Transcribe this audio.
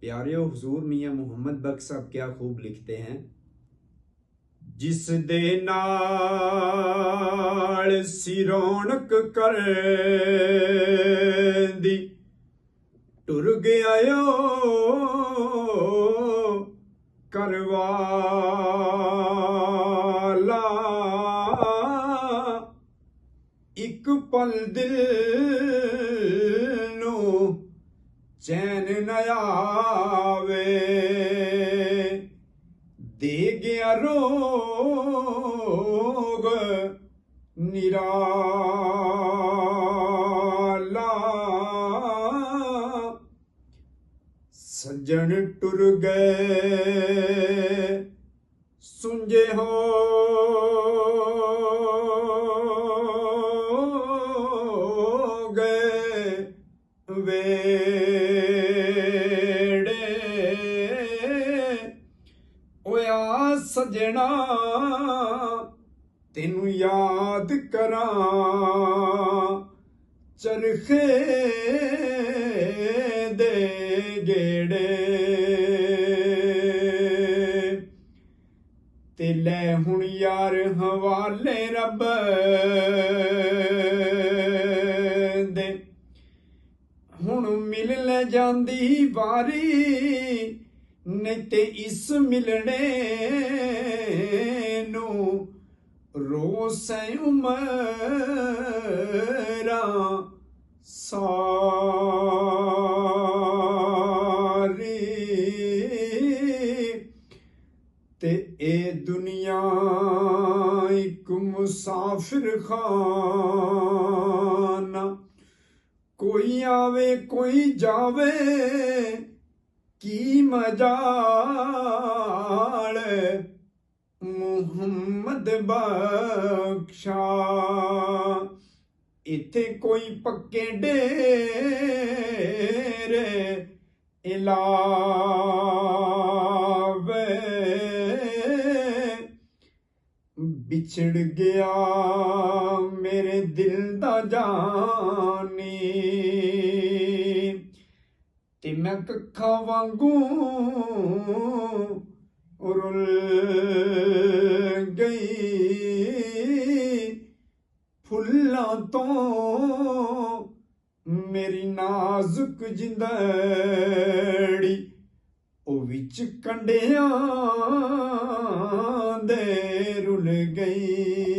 प्यारे हुजूर मियाँ मोहम्मद बख्श साहब क्या खूब लिखते हैं। जिस दे नाल सी रौनक कर दी टुर गया करवाला एक पल दिल नू चैन न आवे दे गया रोग निराला सज्जन टुर गए सुंजे हो गए वेड़े ओया सजना तेनू याद करां चरखे दे गेड़े ते लै हुण यार हवाले रब दे हुण मिल ले जांदी वारी नहीं ते इस मिलने नू रोसे उमरा सारी ते ए दुनिया एक मुसाफिर खाना कोई आवे कोई जावे की मजाल मुहम्मद बख्शा इथे कोई पक्के डेरे इलावे बिछड़ गया मेरे दिल दा जानी ते मैं कखा वांगू रुल गई फुल्लां तो मेरी नाजुक जिंदड़ी ओ विच कंडियां दे रुल गई।